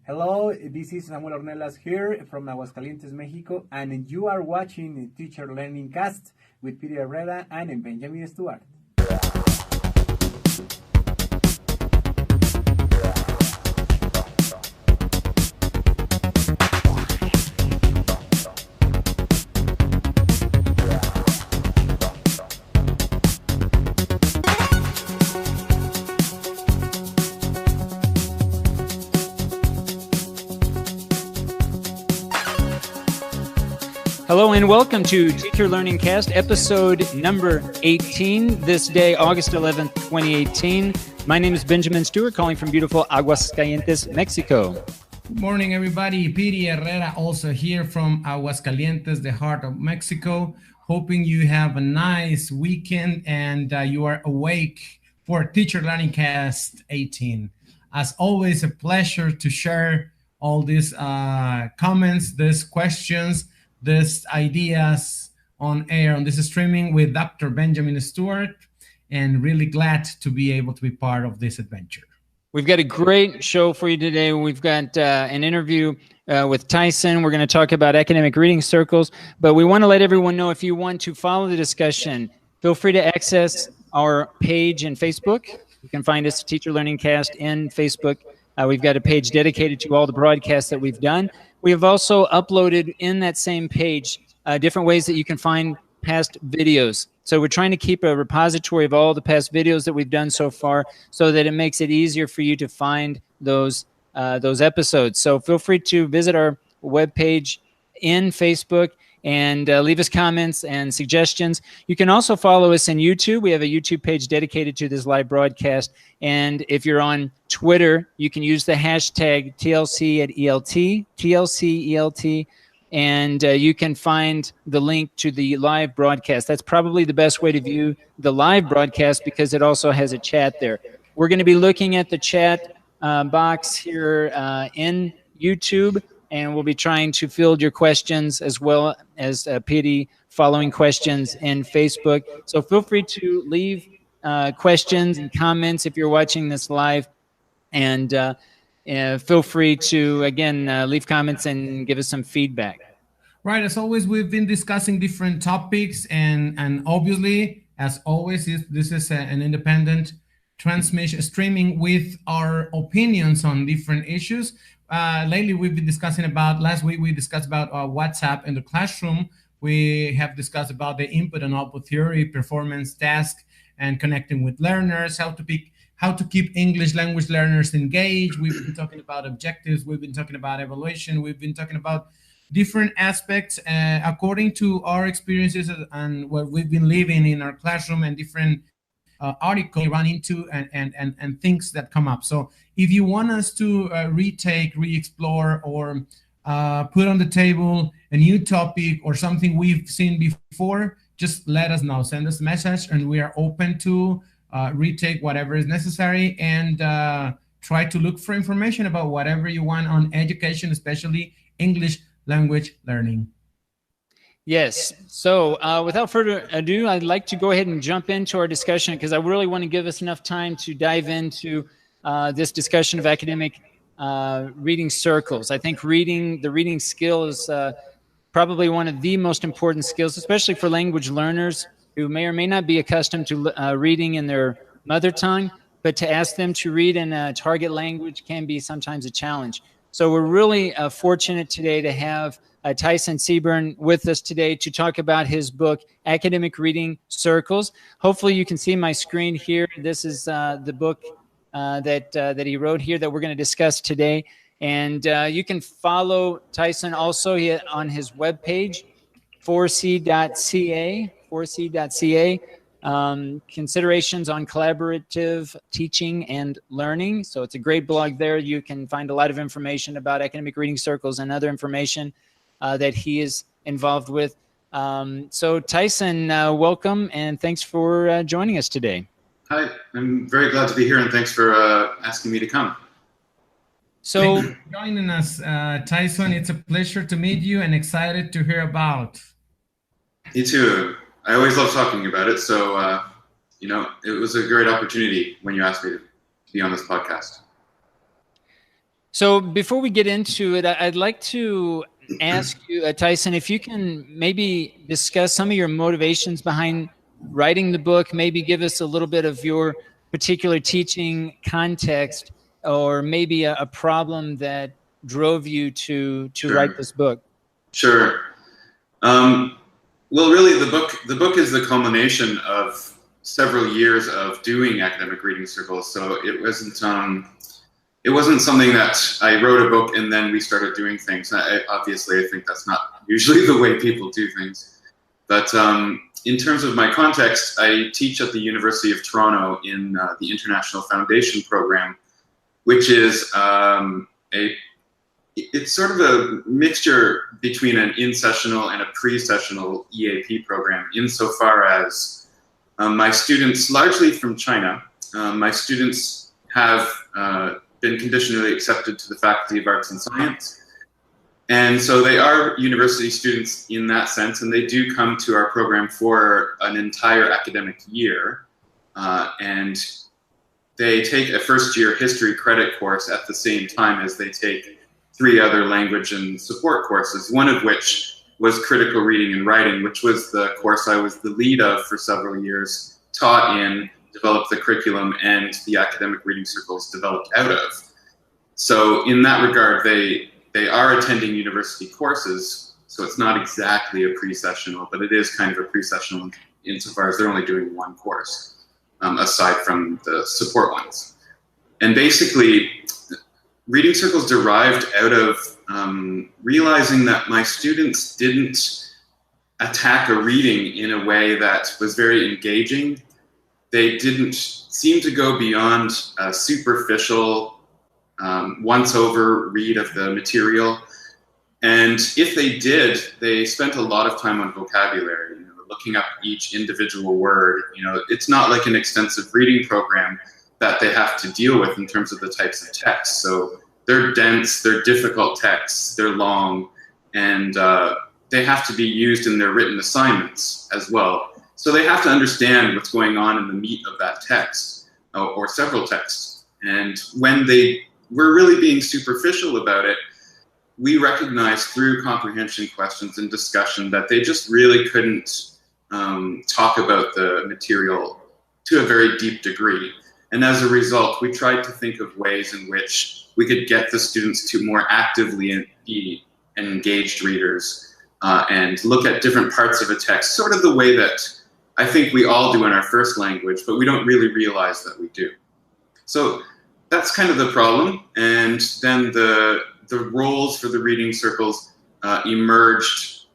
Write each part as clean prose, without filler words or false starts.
Hello, this is Samuel Ornelas here from Aguascalientes, Mexico, and you are watching Teacher Learning Cast with Piry Herrera and Benjamin Stewart. Hello and welcome to Teacher Learning Cast, episode number 18, this day, August 11th, 2018. My name is Benjamin Stewart, calling from beautiful Aguascalientes, Mexico. Good morning, everybody. Piry Herrera also here from Aguascalientes, the heart of Mexico. Hoping you have a nice weekend and you are awake for Teacher Learning Cast 18. As always, a pleasure to share all these comments, these questions, these ideas on air, on this streaming with Dr. Benjamin Stewart, and really glad to be able to be part of this adventure. We've got a great show for you today. We've got an interview with Tyson. We're going to talk about academic reading circles, but we want to let everyone know if you want to follow the discussion, feel free to access our page in Facebook. You can find us, Teacher Learning Cast, in Facebook. We've got a page dedicated to all the broadcasts that we've done. We have also uploaded in that same page different ways that you can find past videos. So we're trying to keep a repository of all the past videos that we've done so far so that it makes it easier for you to find those episodes. So feel free to visit our webpage in Facebook and leave us comments and suggestions. You can also follow us on YouTube. We have a YouTube page dedicated to this live broadcast. And if you're on Twitter, you can use the hashtag TLC@ELT, TLC-ELT, and you can find the link to the live broadcast. That's probably the best way to view the live broadcast because it also has a chat there. We're going to be looking at the chat box here in YouTube, and we'll be trying to field your questions as well as Piry following questions in Facebook. So feel free to leave questions and comments if you're watching this live. And feel free to, again, leave comments and give us some feedback. Right. As always, we've been discussing different topics. And obviously, as always, this is an independent transmission streaming with our opinions on different issues. Lately, we've been discussing about, last week we discussed about WhatsApp in the classroom. We have discussed about the input and output theory, performance task, and connecting with learners, how to keep English language learners engaged. We've been talking about objectives. We've been talking about evaluation. We've been talking about different aspects according to our experiences and what we've been living in our classroom and different articles we run into and things that come up. So if you want us to retake, re-explore, or put on the table a new topic or something we've seen before, just let us know. Send us a message, and we are open to retake whatever is necessary and try to look for information about whatever you want on education, especially English language learning. Yes. So without further ado, I'd like to go ahead and jump into our discussion because I really want to give us enough time to dive into this discussion of academic reading circles. I think the reading skill is probably one of the most important skills, especially for language learners who may or may not be accustomed to reading in their mother tongue, but to ask them to read in a target language can be sometimes a challenge. So we're really fortunate today to have Tyson Seburn with us today to talk about his book, Academic Reading Circles. Hopefully you can see my screen here. This is the book that he wrote here that we're going to discuss today. And you can follow Tyson also on his webpage, 4c.ca, 4c.ca. Considerations on collaborative teaching and learning. So it's a great blog there. You can find a lot of information about academic reading circles and other information that he is involved with. So Tyson, welcome, and thanks for joining us today. Hi, I'm very glad to be here, and thanks for asking me to come. So thanks for joining us, Tyson. It's a pleasure to meet you and excited to hear about. Me too. I always love talking about it, so it was a great opportunity when you asked me to be on this podcast. So before we get into it, I'd like to ask you, Tyson, if you can maybe discuss some of your motivations behind writing the book, maybe give us a little bit of your particular teaching context, or maybe a problem that drove you to Sure. write this book. Sure. Well, really, the book is the culmination of several years of doing academic reading circles. So it wasn't something that I wrote a book and then we started doing things. Obviously, I think that's not usually the way people do things. But in terms of my context, I teach at the University of Toronto in the International Foundation program, which is it's sort of a mixture between an in-sessional and a pre-sessional EAP program, insofar as my students, largely from China, my students have been conditionally accepted to the Faculty of Arts and Science. And so they are university students in that sense, and they do come to our program for an entire academic year. And they take a first-year history credit course at the same time as they take 3 other language and support courses, one of which was critical reading and writing, which was the course I was the lead of for several years, taught in, developed the curriculum, and the academic reading circles developed out of. So in that regard, they are attending university courses, so it's not exactly a pre-sessional, but it is kind of a pre-sessional insofar as they're only doing 1 course, aside from the support ones. And basically, reading circles derived out of realizing that my students didn't attack a reading in a way that was very engaging. They didn't seem to go beyond a superficial once-over read of the material. And if they did, they spent a lot of time on vocabulary, looking up each individual word. It's not like an extensive reading program that they have to deal with in terms of the types of texts. So they're dense, they're difficult texts, they're long, and they have to be used in their written assignments as well. So they have to understand what's going on in the meat of that text, or several texts. And when they were really being superficial about it, we recognized through comprehension questions and discussion that they just really couldn't talk about the material to a very deep degree. And as a result, we tried to think of ways in which we could get the students to more actively be engaged readers and look at different parts of a text, sort of the way that I think we all do in our first language, but we don't really realize that we do. So that's kind of the problem. And then the roles for the reading circles emerged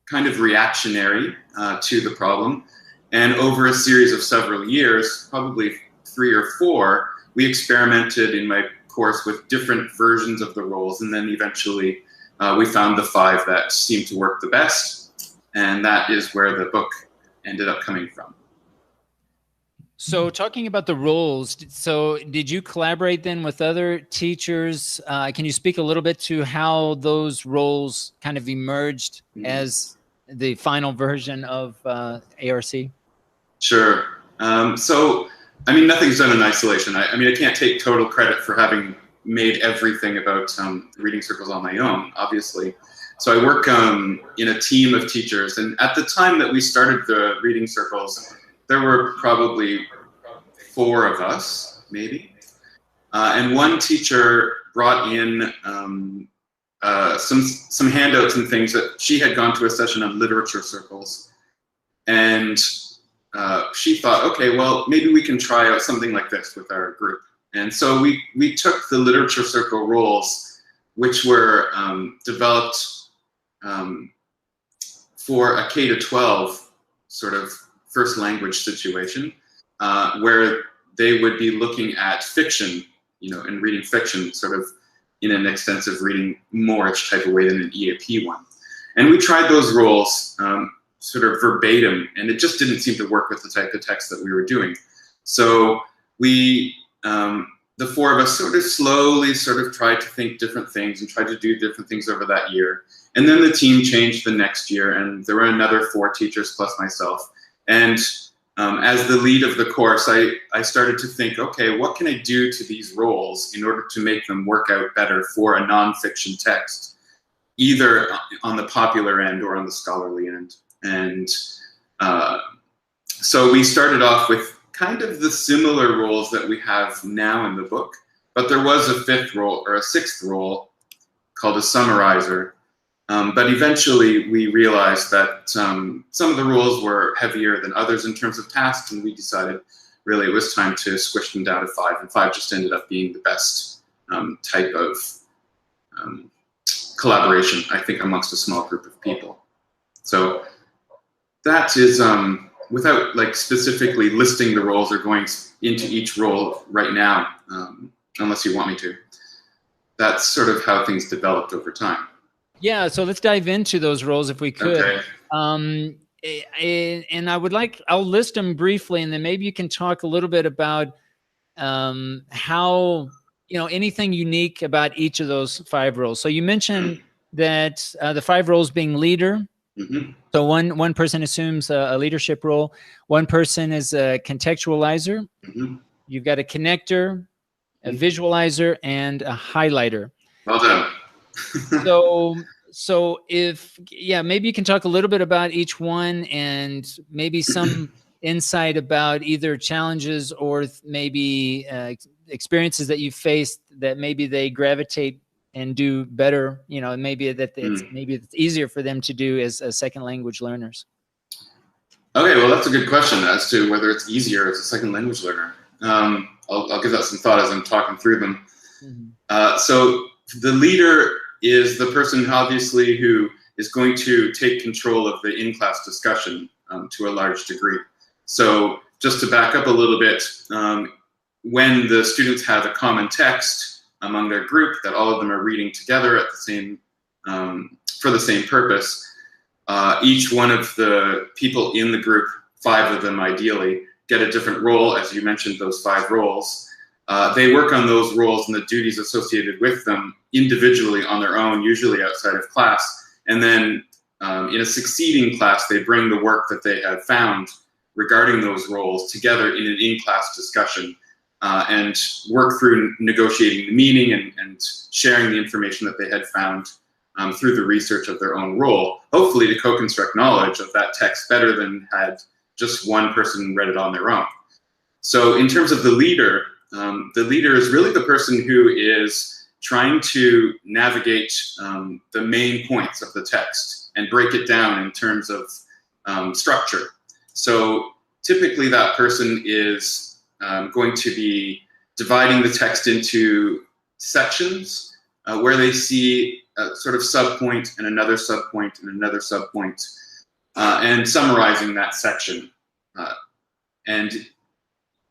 kind of reactionary to the problem. And over a series of several years, probably 3 or 4, we experimented in my course with different versions of the roles. And then eventually we found the 5 that seemed to work the best. And that is where the book ended up coming from. So talking about the roles, so did you collaborate then with other teachers? Can you speak a little bit to how those roles kind of emerged as the final version of ARC? Sure. So, I mean, nothing's done in isolation. I mean, I can't take total credit for having made everything about reading circles on my own, obviously. So I work in a team of teachers. And at the time that we started the reading circles, there were probably 4 of us, maybe. And one teacher brought in some handouts and things that she had gone to a session on literature circles. And she thought, okay, well, maybe we can try out something like this with our group. And so we took the literature circle roles, which were developed for a K-12 sort of first language situation, where they would be looking at fiction, and reading fiction sort of in an extensive reading more-ish type of way than an EAP one. And we tried those roles sort of verbatim, and it just didn't seem to work with the type of text that we were doing. So we, the 4 of us sort of slowly sort of tried to think different things and tried to do different things over that year. And then the team changed the next year, and there were another 4 teachers plus myself. And as the lead of the course, I started to think, okay, what can I do to these roles in order to make them work out better for a nonfiction text, either on the popular end or on the scholarly end. And so we started off with kind of the similar roles that we have now in the book, but there was a fifth role or a sixth role called a summarizer. But eventually we realized that some of the roles were heavier than others in terms of tasks, and we decided really it was time to squish them down to 5, and 5 just ended up being the best type of collaboration, I think, amongst a small group of people. So that is, without like specifically listing the roles or going into each role right now, unless you want me to, that's sort of how things developed over time. Yeah, so let's dive into those roles if we could. Okay. And I'll list them briefly, and then maybe you can talk a little bit about how, anything unique about each of those 5 roles. So you mentioned that the 5 roles being leader. Mm-hmm. So one person assumes a leadership role. One person is a contextualizer. Mm-hmm. You've got a connector, a visualizer, and a highlighter. Well done. So maybe you can talk a little bit about each one, and maybe some insight about either challenges or maybe experiences that you faced that maybe they gravitate and do better, maybe it's easier for them to do as second language learners. Okay, well, that's a good question as to whether it's easier as a second language learner. I'll give that some thought as I'm talking through them. Mm-hmm. So the leader is the person, obviously, who is going to take control of the in-class discussion to a large degree. So just to back up a little bit, when the students have a common text among their group that all of them are reading together at the same, for the same purpose, each one of the people in the group, 5 of them ideally, get a different role. As you mentioned, those 5 roles. They work on those roles and the duties associated with them individually on their own, usually outside of class. And then in a succeeding class, they bring the work that they have found regarding those roles together in an in-class discussion and work through negotiating the meaning and sharing the information that they had found through the research of their own role, hopefully to co-construct knowledge of that text better than had just one person read it on their own. So in terms of the leader is really the person who is trying to navigate the main points of the text and break it down in terms of structure. So typically that person is going to be dividing the text into sections where they see a sort of subpoint and another subpoint and another subpoint, and summarizing that section. And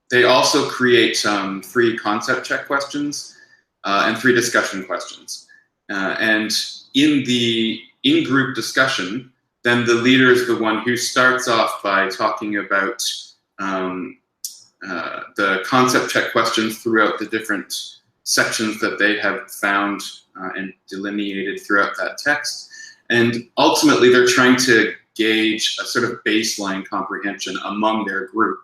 they also create 3 concept check questions and 3 discussion questions. And in the in-group discussion, then the leader is the one who starts off by talking about the concept check questions throughout the different sections that they have found and delineated throughout that text. And ultimately, they're trying to gauge a sort of baseline comprehension among their group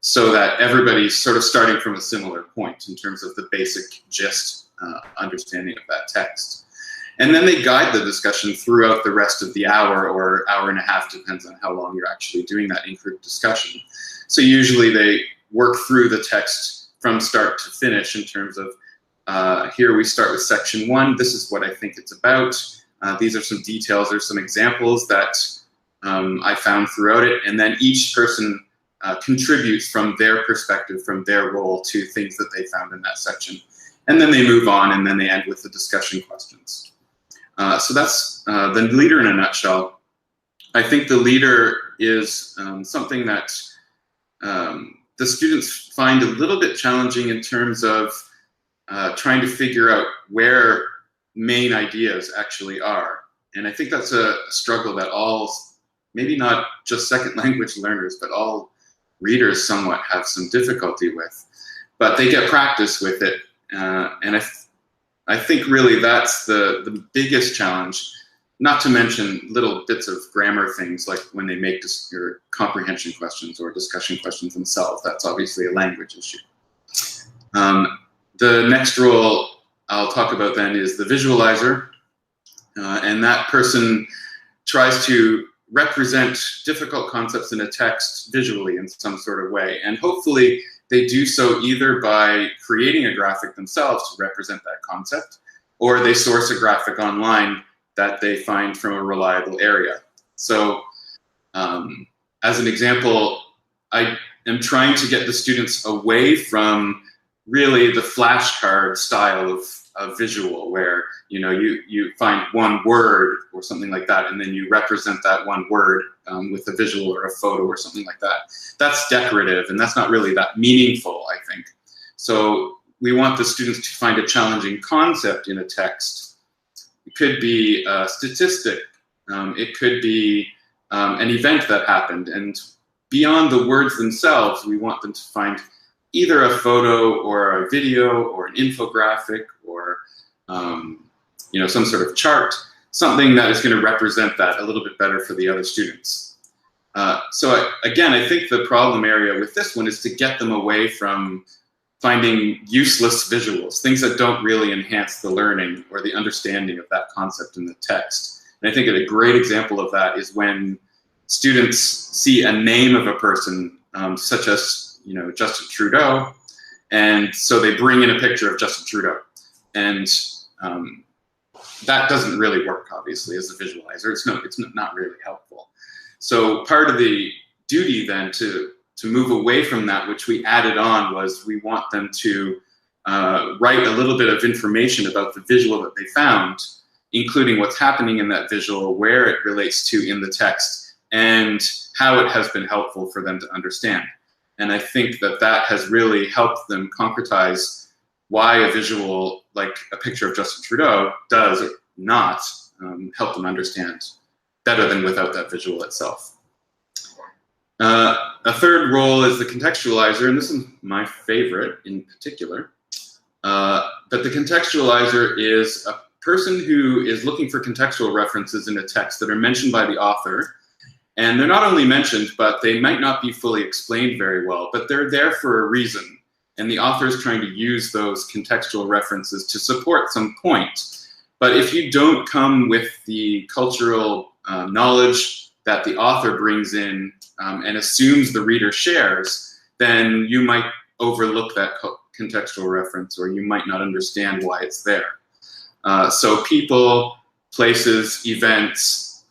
so that everybody's sort of starting from a similar point in terms of the basic gist understanding of that text. And then they guide the discussion throughout the rest of the hour or hour and a half, depends on how long you're actually doing that in-group discussion. So usually they work through the text from start to finish in terms of, here we start with section 1, this is what I think it's about. These are some details, there's some examples that I found throughout it, and then each person contributes from their perspective, from their role to things that they found in that section. And then they move on, and then they end with the discussion questions. So that's the leader in a nutshell. I think the leader is something that the students find a little bit challenging in terms of trying to figure out where main ideas actually are. And I think that's a struggle that all, maybe not just second language learners, but all readers somewhat have some difficulty with. But they get practice with it. And I think really that's the biggest challenge not to mention little bits of grammar things like when they make your comprehension questions or discussion questions themselves. That's obviously a language issue. The next role I'll talk about then is the visualizer. And that person tries to represent difficult concepts in a text visually in some sort of way. And hopefully they do so either by creating a graphic themselves to represent that concept, or they source a graphic online that they find from a reliable area. So as an example, I am trying to get the students away from really the flashcard style of visual, where you find one word or something like that, and then you represent that one word with a visual or a photo or something like that. That's decorative, and that's not really that meaningful, I think. So we want the students to find a challenging concept in a text. It could be a statistic. It could be an event that happened. And beyond the words themselves, we want them to find either a photo or a video or an infographic or some sort of chart, something that is going to represent that a little bit better for the other students. Again, I think the problem area with this one is to get them away from finding useless visuals, things that don't really enhance the learning or the understanding of that concept in the text. And I think a great example of that is when students see a name of a person, such as Justin Trudeau, and so they bring in a picture of Justin Trudeau, and that doesn't really work, obviously, as a visualizer. It's not really helpful. So part of the duty then to move away from that, which we added on, was we want them to write a little bit of information about the visual that they found, including what's happening in that visual, where it relates to in the text, and how it has been helpful for them to understand. And I think that has really helped them concretize why a visual like a picture of Justin Trudeau does not help them understand better than without that visual itself. A third role is the contextualizer, and this is my favorite in particular. But the contextualizer is a person who is looking for contextual references in a text that are mentioned by the author. And they're not only mentioned, but they might not be fully explained very well, but they're there for a reason. And the author is trying to use those contextual references to support some point. But if you don't come with the cultural knowledge that the author brings in and assumes the reader shares, then you might overlook that contextual reference, or you might not understand why it's there. So people, places, events,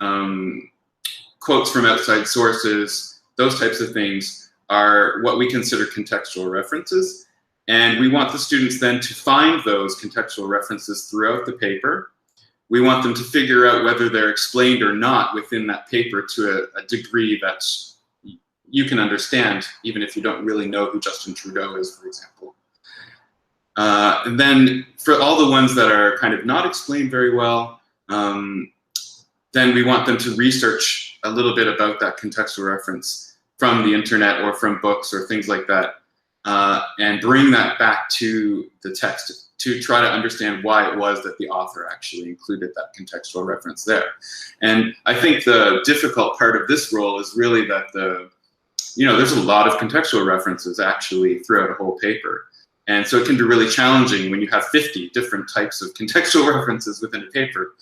quotes from outside sources, those types of things are what we consider contextual references. And we want the students then to find those contextual references throughout the paper. We want them to figure out whether they're explained or not within that paper to a degree that you can understand, even if you don't really know who Justin Trudeau is, for example. And then for all the ones that are kind of not explained very well, then we want them to research a little bit about that contextual reference from the internet or from books or things like that, and bring that back to the text to try to understand why it was that the author actually included that contextual reference there. And I think the difficult part of this role is really that there's a lot of contextual references actually throughout a whole paper. And so it can be really challenging when you have 50 different types of contextual references within a paper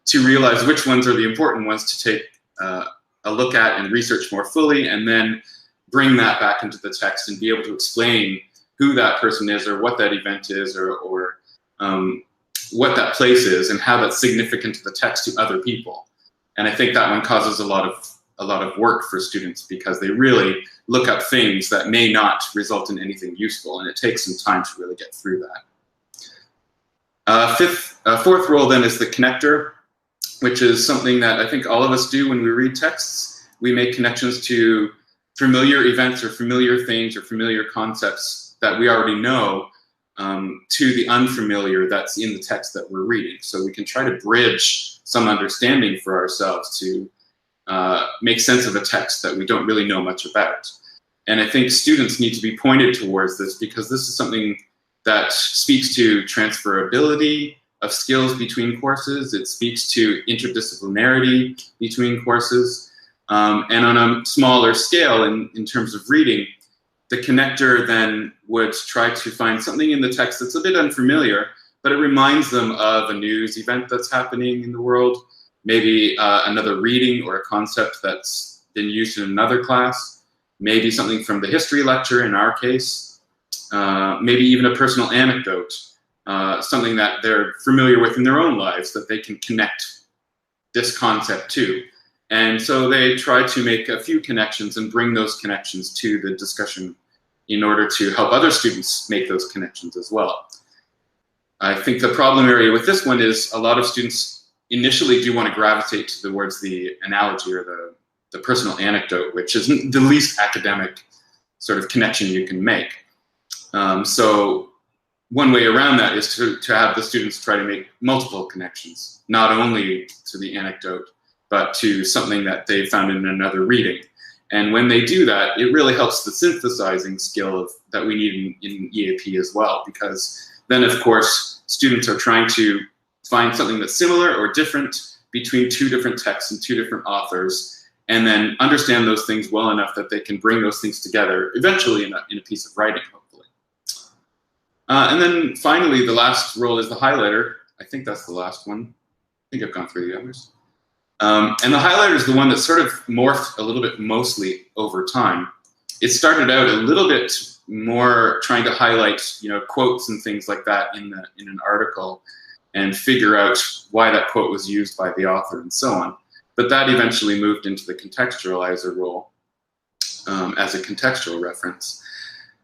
to realize which ones are the important ones to take a look at and research more fully, and then bring that back into the text and be able to explain who that person is, or what that event is, or what that place is, and how that's significant to the text to other people. And I think that one causes a lot of work for students, because they really look up things that may not result in anything useful, and it takes some time to really get through that. Fourth role then is the connector, which is something that I think all of us do when we read texts. We make connections to familiar events or familiar things or familiar concepts that we already know to the unfamiliar that's in the text that we're reading. So we can try to bridge some understanding for ourselves to make sense of a text that we don't really know much about. And I think students need to be pointed towards this, because this is something that speaks to transferability, of skills between courses. It speaks to interdisciplinarity between courses. And on a smaller scale in terms of reading, the connector then would try to find something in the text that's a bit unfamiliar, but it reminds them of a news event that's happening in the world, maybe another reading or a concept that's been used in another class, maybe something from the history lecture in our case, maybe even a personal anecdote, something that they're familiar with in their own lives that they can connect this concept to. And so they try to make a few connections and bring those connections to the discussion in order to help other students make those connections as well. I think the problem area with this one is a lot of students initially do want to gravitate towards the analogy or the personal anecdote, which is the least academic sort of connection you can make. So one way around that is to have the students try to make multiple connections, not only to the anecdote, but to something that they found in another reading. And when they do that, it really helps the synthesizing skill that we need in EAP as well, because then, of course, students are trying to find something that's similar or different between two different texts and two different authors, and then understand those things well enough that they can bring those things together eventually in a piece of writing, hopefully. And then finally, the last role is the highlighter. I think that's the last one. I think I've gone through the others. And the highlighter is the one that sort of morphed a little bit mostly over time. It started out a little bit more trying to highlight, quotes and things like that in an article and figure out why that quote was used by the author and so on. But that eventually moved into the contextualizer role as a contextual reference.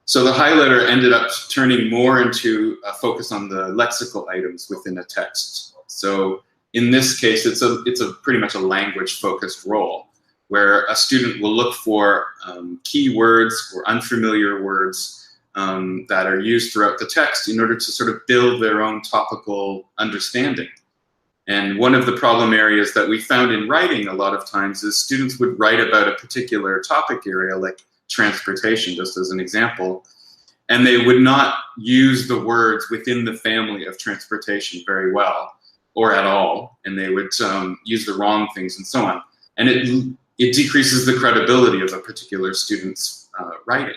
So the highlighter ended up turning more into a focus on the lexical items within a text. So in this case, it's a pretty much a language-focused role, where a student will look for key words or unfamiliar words that are used throughout the text in order to sort of build their own topical understanding. And one of the problem areas that we found in writing a lot of times is students would write about a particular topic area, like transportation, just as an example, and they would not use the words within the family of transportation very well, or at all, and they would use the wrong things and so on. And it decreases the credibility of a particular student's writing.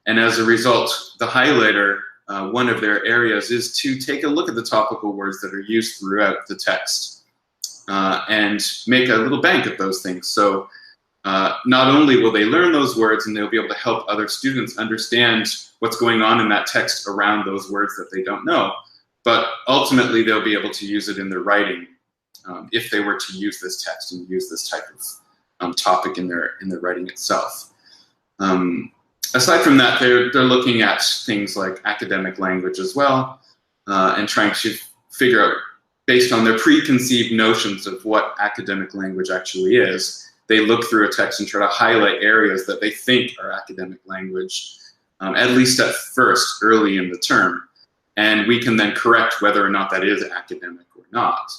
And as a result, the highlighter, one of their areas is to take a look at the topical words that are used throughout the text and make a little bank of those things. So not only will they learn those words and they'll be able to help other students understand what's going on in that text around those words that they don't know, but ultimately they'll be able to use it in their writing if they were to use this text and use this type of topic in their writing itself. Aside from that, they're looking at things like academic language as well, and trying to figure out, based on their preconceived notions of what academic language actually is, they look through a text and try to highlight areas that they think are academic language, at least at first, early in the term. And we can then correct whether or not that is academic or not.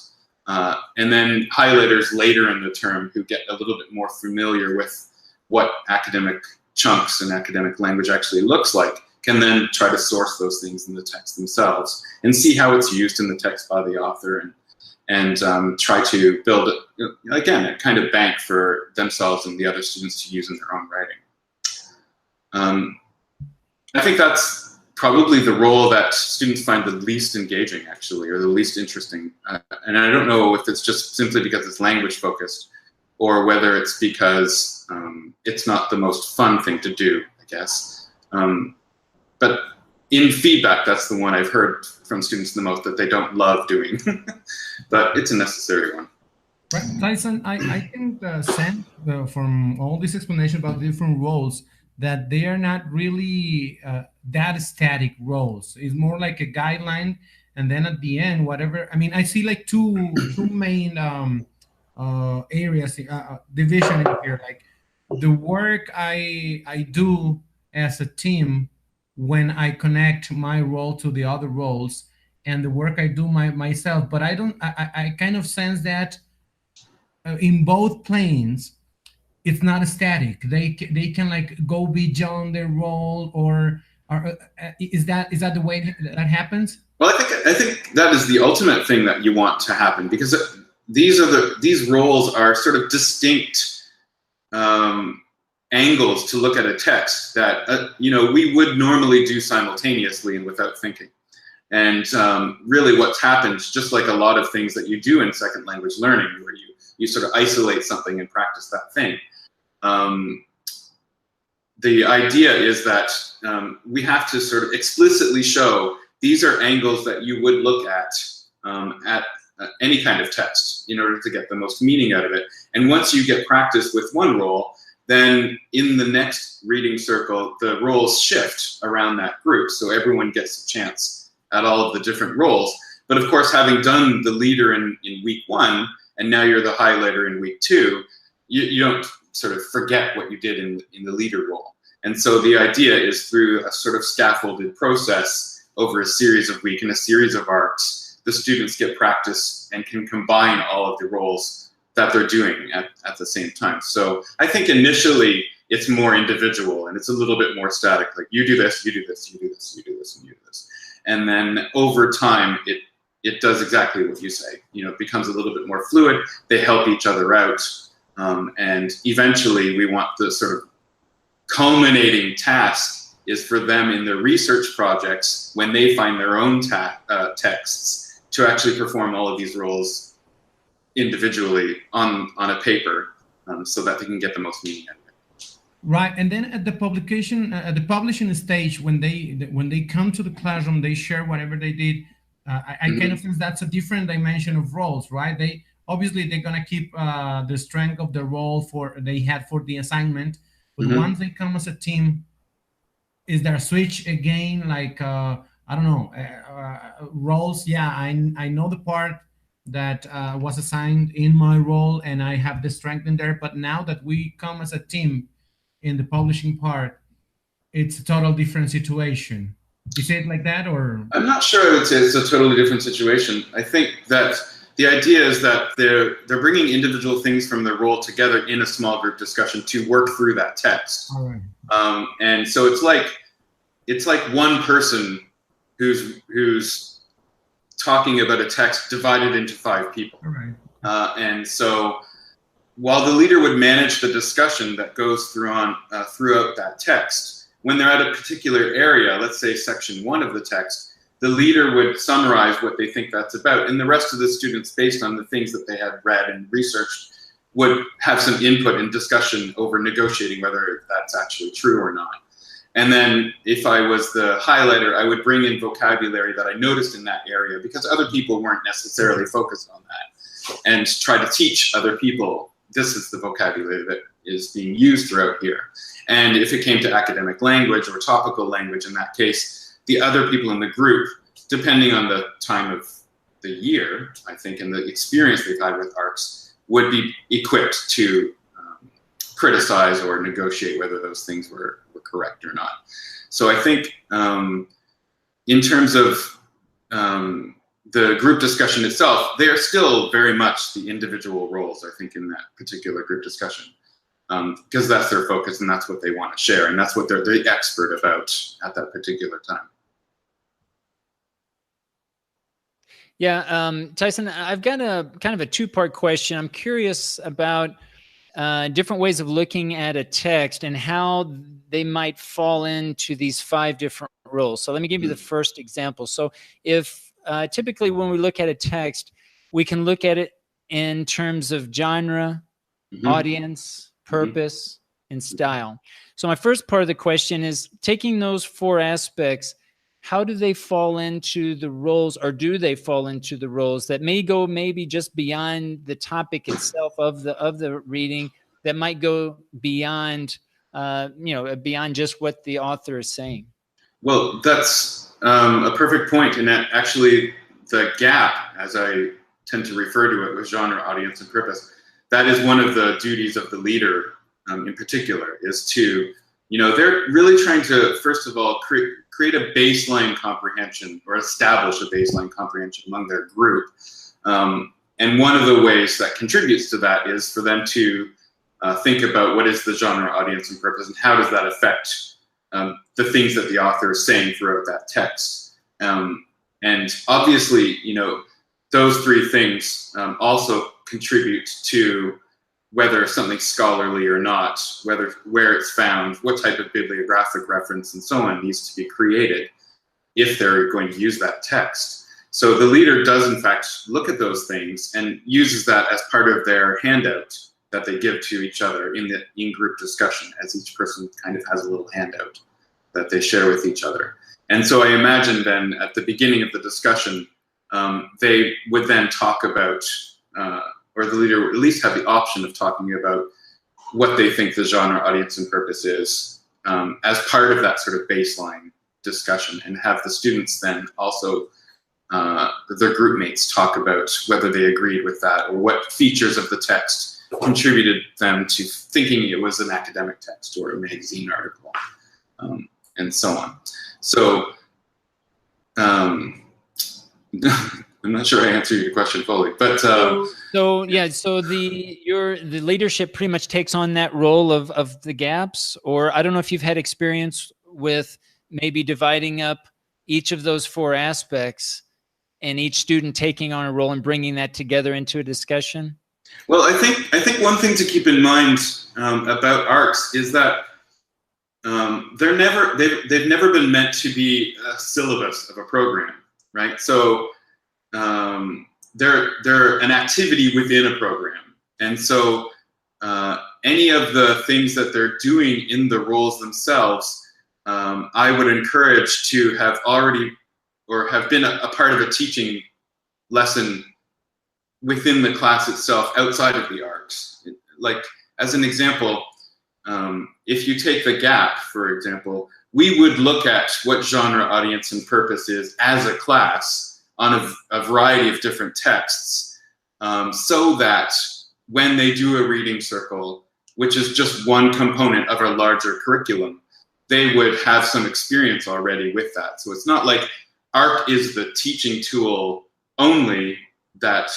And then highlighters later in the term who get a little bit more familiar with what academic chunks and academic language actually looks like can then try to source those things in the text themselves and see how it's used in the text by the author and try to build, again, a kind of bank for themselves and the other students to use in their own writing. I think that's probably the role that students find the least engaging, actually, or the least interesting. And I don't know if it's just simply because it's language focused or whether it's because it's not the most fun thing to do, I guess. But in feedback, that's the one I've heard from students the most that they don't love doing, but it's a necessary one. Right. Tyson, I think the sense from all this explanation about the different roles that they are not really that static roles. It's more like a guideline, and then at the end, whatever. I mean, I see like two main areas, division in here. Like the work I do as a team when I connect my role to the other roles, and the work I do myself. But I kind of sense that in both planes, it's not static. They can like go beyond their role, or is that the way that happens? Well, I think that is the ultimate thing that you want to happen, because these roles are sort of distinct angles to look at a text that we would normally do simultaneously and without thinking. And really, what's happened, just like a lot of things that you do in second language learning, where you sort of isolate something and practice that thing. The idea is that we have to sort of explicitly show these are angles that you would look at any kind of text in order to get the most meaning out of it. And once you get practice with one role, then in the next reading circle, the roles shift around that group, so everyone gets a chance at all of the different roles. But of course, having done the leader in week 1, and now you're the highlighter in week 2, you don't sort of forget what you did in the leader role. And so the idea is, through a sort of scaffolded process over a series of weeks and a series of arcs, the students get practice and can combine all of the roles that they're doing at the same time. So I think initially it's more individual and it's a little bit more static, like you do this, you do this, you do this, you do this, and you do this. And then over time, it does exactly what you say. It becomes a little bit more fluid. They help each other out. And eventually we want the sort of culminating task is for them in their research projects, when they find their own texts, to actually perform all of these roles individually on a paper, so that they can get the most meaning out of it. Right, and then at the publishing stage, when they come to the classroom, they share whatever they did. I kind of think that's a different dimension of roles, right? Obviously they're gonna keep the strength of the role they had for the assignment, but once they come as a team, is there a switch again? Like I don't know, roles. Yeah, I know the part that was assigned in my role, and I have the strength in there. But now that we come as a team in the publishing part, it's a total different situation. Is it like that, or? I'm not sure I would say it's a totally different situation. I think that the idea is that they're bringing individual things from their role together in a small group discussion to work through that text. All right. And so it's like one person who's talking about a text divided into 5 people. All right. And so while the leader would manage the discussion that goes throughout that text, when they're at a particular area, let's say section 1 of the text, the leader would summarize what they think that's about, and the rest of the students, based on the things that they had read and researched, would have some input and discussion over negotiating whether that's actually true or not. And then if I was the highlighter, I would bring in vocabulary that I noticed in that area, because other people weren't necessarily focused on that, and try to teach other people, this is the vocabulary that is being used throughout here. And if it came to academic language or topical language, in that case, the other people in the group, depending on the time of the year, I think, and the experience they've had with ARCs, would be equipped to criticize or negotiate whether those things were correct or not. So I think in terms of the group discussion itself, they are still very much the individual roles, I think, in that particular group discussion. Because that's their focus and that's what they want to share, and that's what they're the expert about at that particular time. Yeah, Tyson, I've got a kind of a 2-part question. I'm curious about different ways of looking at a text and how they might fall into these 5 different roles. So let me give you the first example. So if typically when we look at a text, we can look at it in terms of genre, audience, purpose, and style. So my first part of the question is, taking those 4 aspects, how do they fall into the roles, or do they fall into the roles that may go maybe just beyond the topic itself of the reading, that might go beyond beyond just what the author is saying? Well, that's a perfect point. And that actually, the gap, as I tend to refer to it, with genre, audience, and purpose, that is one of the duties of the leader in particular, is to, they're really trying to, first of all, create a baseline comprehension, or establish a baseline comprehension among their group. And one of the ways that contributes to that is for them to think about what is the genre, audience, and purpose, and how does that affect the things that the author is saying throughout that text. And obviously, you know, those three things also contribute to whether something's scholarly or not, where it's found, what type of bibliographic reference and so on needs to be created if they're going to use that text. So the leader does in fact look at those things and uses that as part of their handout that they give to each other in the in-group discussion, as each person kind of has a little handout that they share with each other. And so I imagine then at the beginning of the discussion, they would then talk about, or the leader would at least have the option of talking about what they think the genre, audience, and purpose is as part of that sort of baseline discussion, and have the students then also, their group mates, talk about whether they agreed with that or what features of the text contributed them to thinking it was an academic text or a magazine article, and so on. So I'm not sure I answered your question fully, but so the leadership pretty much takes on that role of the gaps, or I don't know if you've had experience with maybe dividing up each of those four aspects and each student taking on a role and bringing that together into a discussion. Well, I think one thing to keep in mind about ARCs is that they've never been meant to be a syllabus of a program, right? So they're an activity within a program, and so any of the things that they're doing in the roles themselves, I would encourage to have already or have been a part of a teaching lesson within the class itself, outside of the ARCs. Like, as an example, if you take the gap, for example, we would look at what genre, audience, and purpose is as a class on a variety of different texts, so that when they do a reading circle, which is just one component of our larger curriculum, they would have some experience already with that. So it's not like ARC is the teaching tool only that,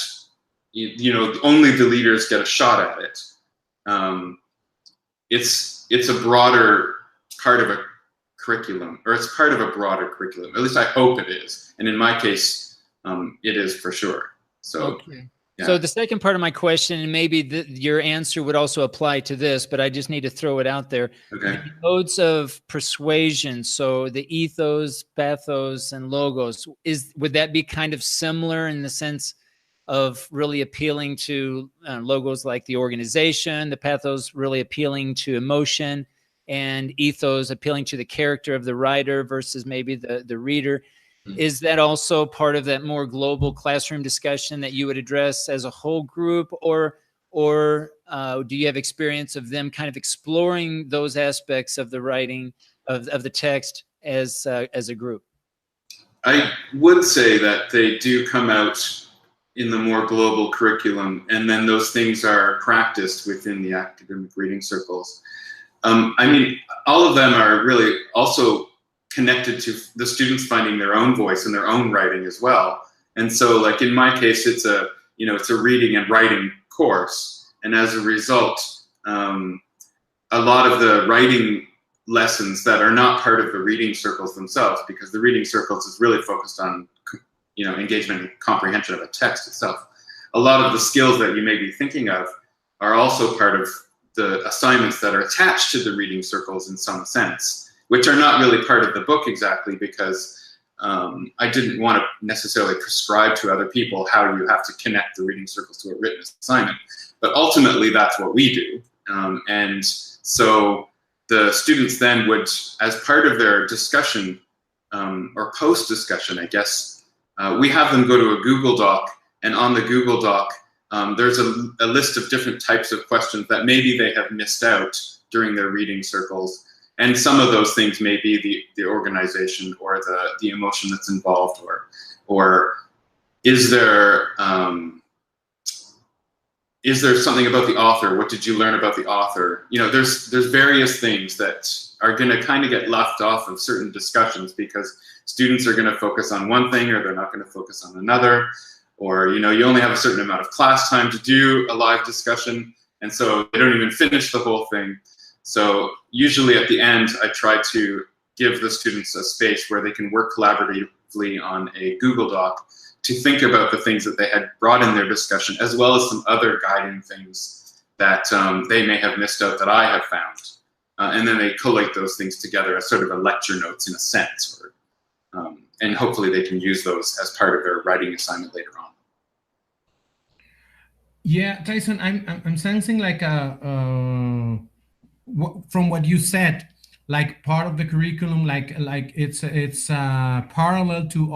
you know, only the leaders get a shot at it. It's a broader part of a curriculum, or it's part of a broader curriculum. At least I hope it is. And in my case, it is for sure. So, okay. Yeah. So the second part of my question, and maybe your answer would also apply to this, but I just need to throw it out there. Okay. The modes of persuasion, so the ethos, pathos, and logos, would that be kind of similar in the sense of really appealing to logos like the organization, the pathos really appealing to emotion, and ethos appealing to the character of the writer versus maybe the reader? Is that also part of that more global classroom discussion that you would address as a whole group, or do you have experience of them kind of exploring those aspects of the writing of the text as a group? I would say that they do come out in the more global curriculum, and then those things are practiced within the academic reading circles. I mean, all of them are really also connected to the students finding their own voice and their own writing as well. And so, like in my case, it's a reading and writing course, and as a result, a lot of the writing lessons that are not part of the reading circles themselves, because the reading circles is really focused on engagement and comprehension of a text itself. A lot of the skills that you may be thinking of are also part of the assignments that are attached to the reading circles in some sense, which are not really part of the book exactly, because I didn't want to necessarily prescribe to other people how you have to connect the reading circles to a written assignment. But ultimately, that's what we do. And so the students then would, as part of their discussion or post-discussion, I guess, we have them go to a Google Doc, and on the Google Doc, there's a list of different types of questions that maybe they have missed out during their reading circles. And some of those things may be the organization or the emotion that's involved, or is there something about the author? What did you learn about the author? There's various things that are going to kind of get left off of certain discussions because students are going to focus on one thing, or they're not going to focus on another, or you only have a certain amount of class time to do a live discussion, and so they don't even finish the whole thing. So usually at the end, I try to give the students a space where they can work collaboratively collaboratively on a Google Doc to think about the things that they had brought in their discussion, as well as some other guiding things that they may have missed out that I have found. And then they collate those things together as sort of a lecture notes in a sense, and hopefully they can use those as part of their writing assignment later on. Yeah, Tyson, I'm sensing like from what you said, like part of the curriculum, like it's parallel to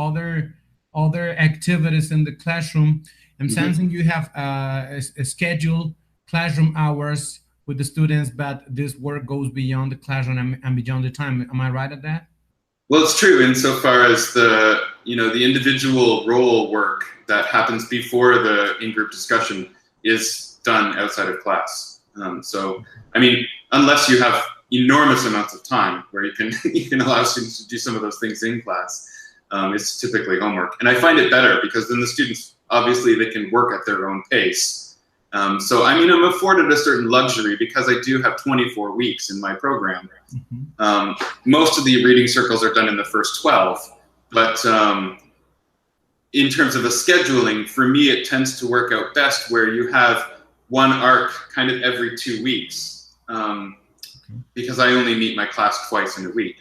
other activities in the classroom. I'm sensing you have a scheduled classroom hours with the students, but this work goes beyond the classroom and beyond the time. Am I right at that? Well, it's true insofar as the individual role work that happens before the in-group discussion is done outside of class. So, I mean, unless you have enormous amounts of time where you can allow students to do some of those things in class, it's typically homework. And I find it better because then the students, obviously, they can work at their own pace. So, I mean, I'm afforded a certain luxury because I do have 24 weeks in my program. Most of the reading circles are done in the first 12, but in terms of the scheduling, for me, it tends to work out best where you have one arc kind of every 2 weeks, because I only meet my class twice in a week.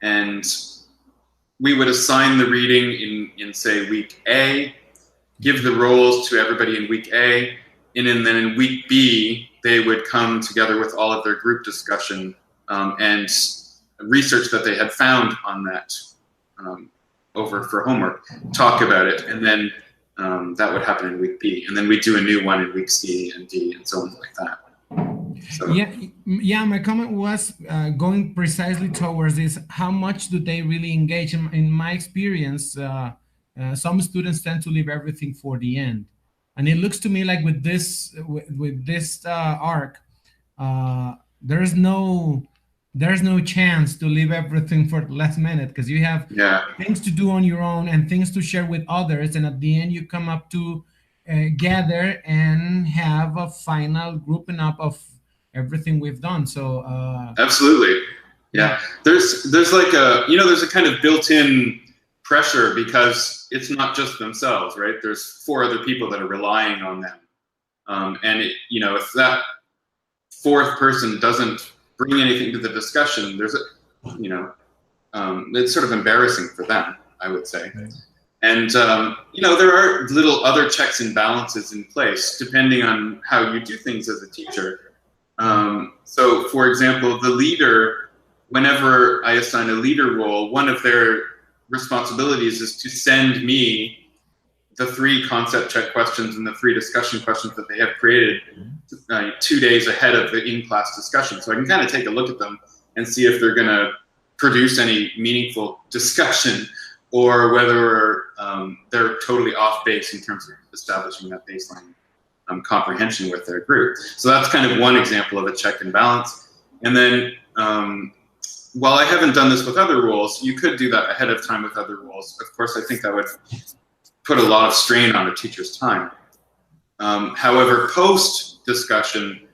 And we would assign the reading in say, week A, give the roles to everybody in week A, and then in week B, they would come together with all of their group discussion and research that they had found on that over for homework, talk about it, and then that would happen in week B. And then we do a new one in week C and D and so on like that. So. Yeah, my comment was going precisely towards this. How much do they really engage? In my experience, some students tend to leave everything for the end. And it looks to me like with this arc, there's no chance to leave everything for the last minute because you have things to do on your own and things to share with others. And at the end, you come up to gather and have a final grouping up of everything we've done. So absolutely, yeah. There's like there's a kind of built-in pressure because it's not just themselves, right? There's 4 other people that are relying on them, and if that 4th person doesn't bring anything to the discussion, there's it's sort of embarrassing for them, I would say. Right. And there are little other checks and balances in place depending on how you do things as a teacher. So, for example, the leader, whenever I assign a leader role, one of their responsibilities is to send me the 3 concept check questions and the 3 discussion questions that they have created 2 days ahead of the in-class discussion. So I can kind of take a look at them and see if they're going to produce any meaningful discussion or whether they're totally off base in terms of establishing that baseline comprehension with their group. So that's kind of one example of a check and balance. And then while I haven't done this with other roles, you could do that ahead of time with other roles. Of course, I think that would put a lot of strain on a teacher's time. However, post-discussion,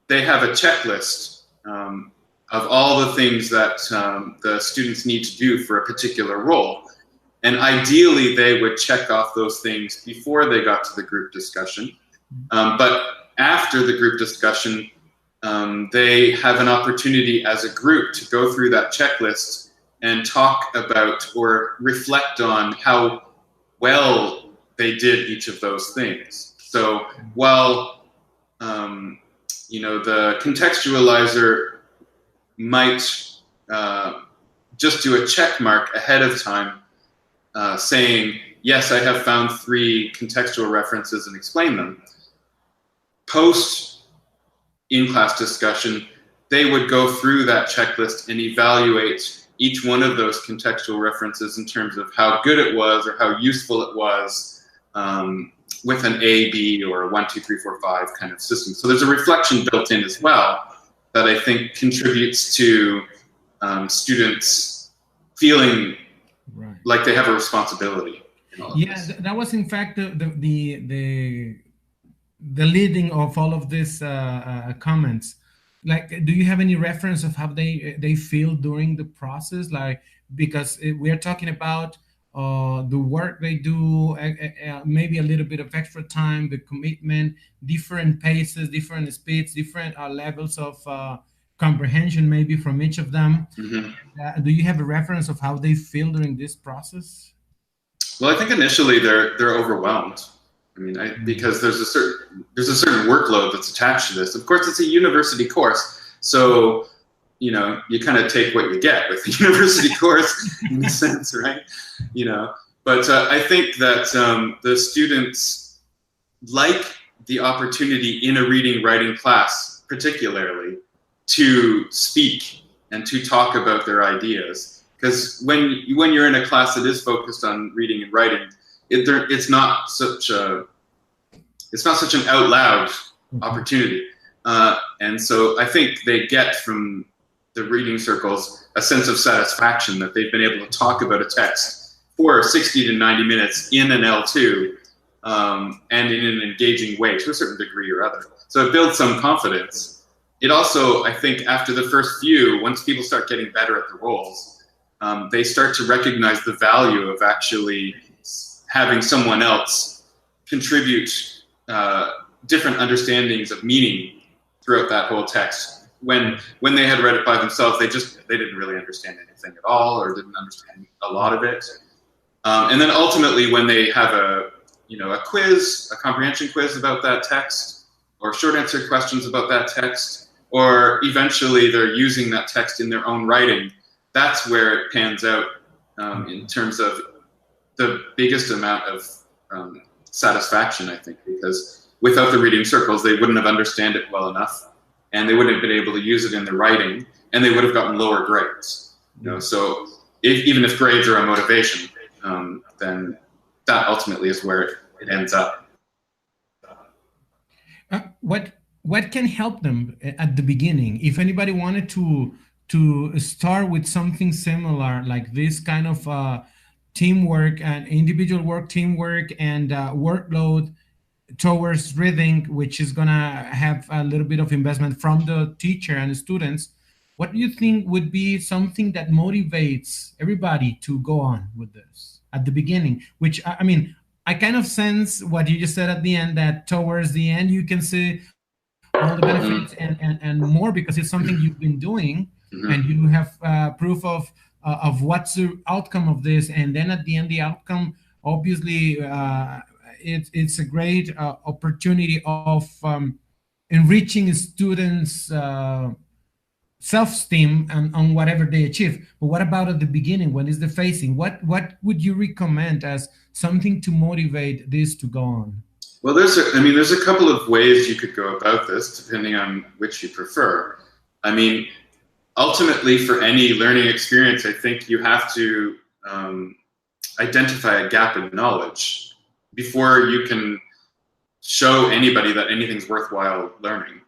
they have a checklist of all the things that the students need to do for a particular role. And ideally, they would check off those things before they got to the group discussion. But after the group discussion, they have an opportunity as a group to go through that checklist and talk about or reflect on how well they did each of those things. So while the contextualizer might just do a check mark ahead of time saying, yes, I have found 3 contextual references and explain them. Post in-class discussion, they would go through that checklist and evaluate each one of those contextual references in terms of how good it was or how useful it was with an A, B, or a 1, 2, 3, 4, 5 kind of system. So there's a reflection built in as well that I think contributes to students feeling like they have a responsibility. That was in fact the leading of all of these comments. Like, do you have any reference of how they feel during the process? Like, because we are talking about the work they do, maybe a little bit of extra time, the commitment, different paces, different speeds, different levels of comprehension maybe from each of them. Mm-hmm. Do you have a reference of how they feel during this process? Well, I think initially they're overwhelmed. I mean, because there's a certain workload that's attached to this. Of course, it's a university course, so you know, you kind of take what you get with the university course in a sense, right? You know, but I think that the students like the opportunity in a reading writing class, particularly, to speak and to talk about their ideas. Because when you're in a class that is focused on reading and writing, it's not such an out loud opportunity, and so I think they get from the reading circles a sense of satisfaction that they've been able to talk about a text for 60 to 90 minutes in an L2 and in an engaging way to a certain degree or other. So it builds some confidence. It also, I think, after the first few, once people start getting better at the roles, they start to recognize the value of actually having someone else contribute different understandings of meaning throughout that whole text. When they had read it by themselves, they didn't really understand anything at all, or didn't understand a lot of it. And then ultimately, when they have a quiz, a comprehension quiz about that text, or short answer questions about that text, or eventually they're using that text in their own writing, that's where it pans out in terms of the biggest amount of satisfaction, I think, because without the reading circles, they wouldn't have understood it well enough, and they wouldn't have been able to use it in the writing, and they would have gotten lower grades. You know, so even if grades are a motivation, then that ultimately is where it ends up. What can help them at the beginning? If anybody wanted to start with something similar, like this kind of teamwork and individual work, teamwork and workload towards reading, which is gonna have a little bit of investment from the teacher and the students, what do you think would be something that motivates everybody to go on with this at the beginning? Which, I mean, I kind of sense what you just said at the end, that towards the end you can see all the benefits and more, because it's something you've been doing, and you have proof of what's the outcome of this. And then at the end, the outcome, obviously, it's a great opportunity of enriching students' self-esteem on whatever they achieve. But what about at the beginning, when is the facing? What would you recommend as something to motivate this to go on? Well, there's a couple of ways you could go about this, depending on which you prefer. I mean, ultimately, for any learning experience, I think you have to identify a gap in knowledge before you can show anybody that anything's worthwhile learning.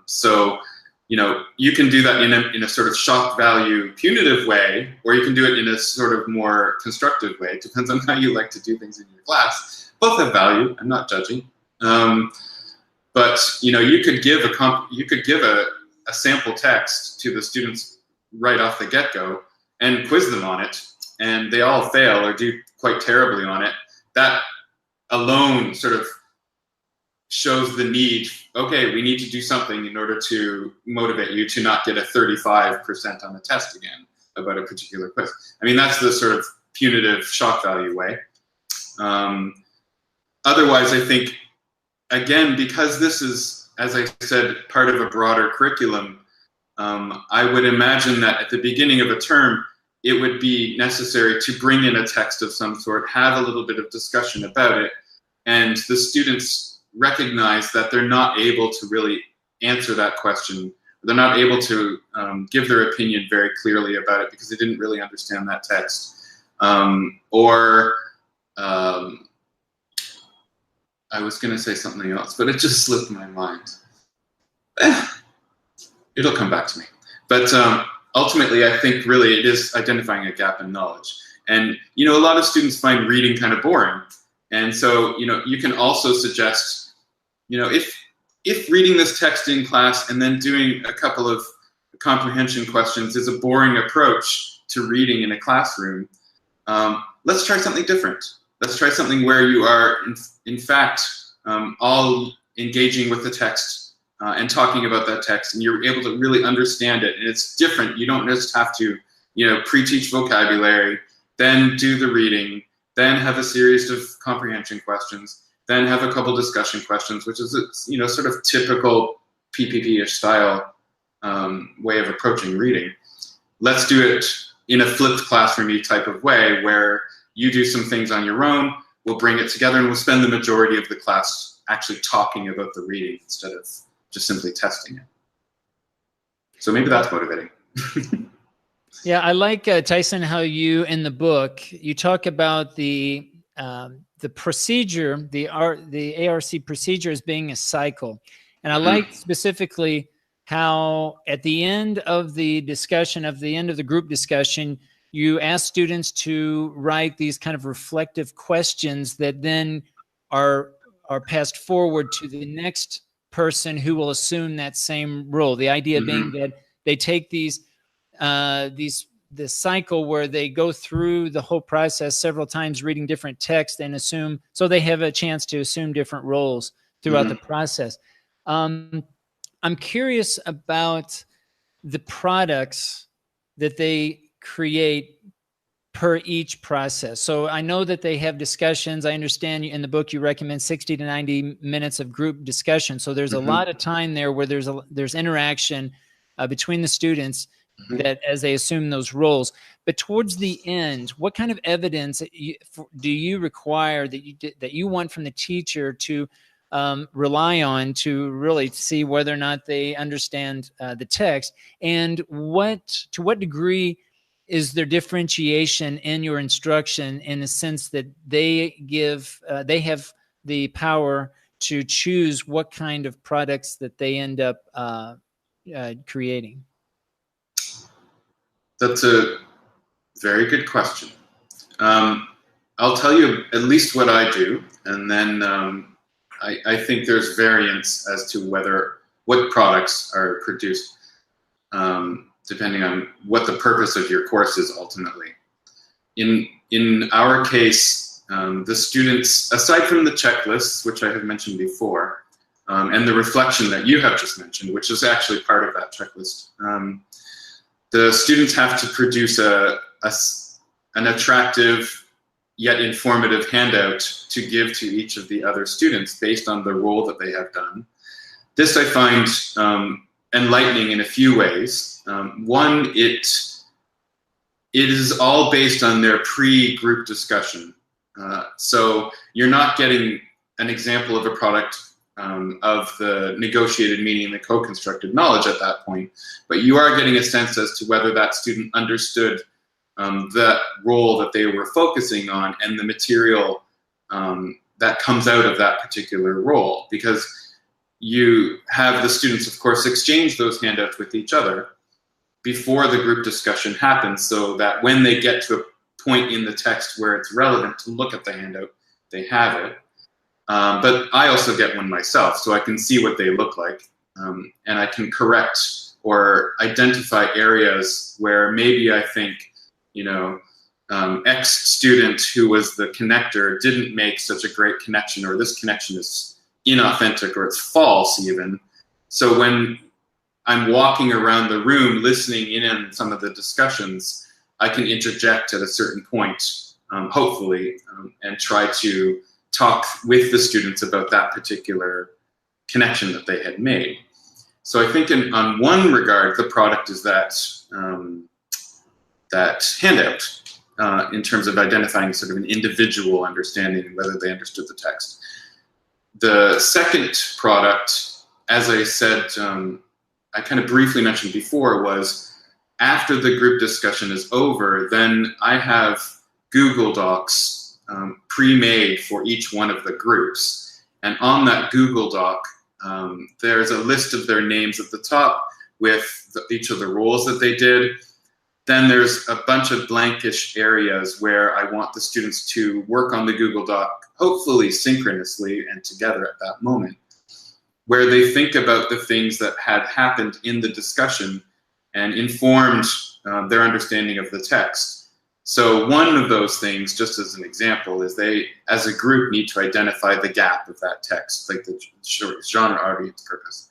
So, you know, you can do that in a sort of shock value punitive way, or you can do it in a sort of more constructive way. It depends on how you like to do things in your class. Both have value. I'm not judging. But you know, you could give a sample text to the students right off the get-go and quiz them on it, and they all fail or do quite terribly on it. That alone sort of shows the need. Okay, we need to do something in order to motivate you to not get a 35% on the test again about a particular quiz. I mean, that's the sort of punitive shock value way. Otherwise, I think, again, because this is, as I said, part of a broader curriculum, I would imagine that at the beginning of a term, it would be necessary to bring in a text of some sort, have a little bit of discussion about it, and the students recognize that they're not able to really answer that question. They're not able to give their opinion very clearly about it because they didn't really understand that text. I was going to say something else, but it just slipped my mind. It'll come back to me. But ultimately, I think really it is identifying a gap in knowledge. And, you know, a lot of students find reading kind of boring. And so, you know, you can also suggest, you know, if reading this text in class and then doing a couple of comprehension questions is a boring approach to reading in a classroom, let's try something different. Let's try something where you are, in fact, all engaging with the text and talking about that text, and you're able to really understand it. And it's different. You don't just have to, pre-teach vocabulary, then do the reading, then have a series of comprehension questions, then have a couple discussion questions, which is, sort of typical PPP-ish style way of approaching reading. Let's do it in a flipped classroom-y type of way where you do some things on your own, we'll bring it together, and we'll spend the majority of the class actually talking about the reading instead of just simply testing it. So maybe that's motivating. Yeah, I like, Tyson, how you, in the book, you talk about the procedure, the ARC procedure as being a cycle. And I like specifically how at the end of the discussion, at the end of the group discussion, you ask students to write these kind of reflective questions that then are passed forward to the next person who will assume that same role. The idea being that they take this cycle where they go through the whole process several times, reading different text, and assume, so they have a chance to assume different roles throughout the process. I'm curious about the products that they create per each process. So I know that they have discussions. I understand in the book you recommend 60 to 90 minutes of group discussion. So there's a lot of time there where there's interaction between the students that as they assume those roles. But towards the end, what kind of evidence do you require that you want from the teacher to rely on to really see whether or not they understand the text, and to what degree is there differentiation in your instruction in the sense that they have the power to choose what kind of products that they end up creating? That's a very good question. I'll tell you at least what I do, and then I think there's variance as to what products are produced, depending on what the purpose of your course is ultimately. In our case, the students, aside from the checklists, which I have mentioned before, and the reflection that you have just mentioned, which is actually part of that checklist, the students have to produce an attractive yet informative handout to give to each of the other students based on the role that they have done. This I find enlightening in a few ways. One, it is all based on their pre-group discussion. So you're not getting an example of a product of the negotiated meaning, the co-constructed knowledge at that point, but you are getting a sense as to whether that student understood that role that they were focusing on and the material that comes out of that particular role, because you have the students, of course, exchange those handouts with each other before the group discussion happens, so that when they get to a point in the text where it's relevant to look at the handout, they have it. But I also get one myself, so I can see what they look like, and I can correct or identify areas where maybe I think, X student who was the connector didn't make such a great connection, or this connection is inauthentic, or it's false even. So when I'm walking around the room listening in on some of the discussions, I can interject at a certain point, hopefully, and try to talk with the students about that particular connection that they had made. So I think on one regard, the product is that handout in terms of identifying sort of an individual understanding, whether they understood the text. The second product, as I said, I kind of briefly mentioned before, was after the group discussion is over, then I have Google Docs pre-made for each one of the groups. And on that Google Doc, there's a list of their names at the top with each of the roles that they did. Then there's a bunch of blankish areas where I want the students to work on the Google Doc, hopefully synchronously and together at that moment, where they think about the things that had happened in the discussion and informed their understanding of the text. So one of those things, just as an example, is they, as a group, need to identify the gap of that text, like the genre, audience, purpose.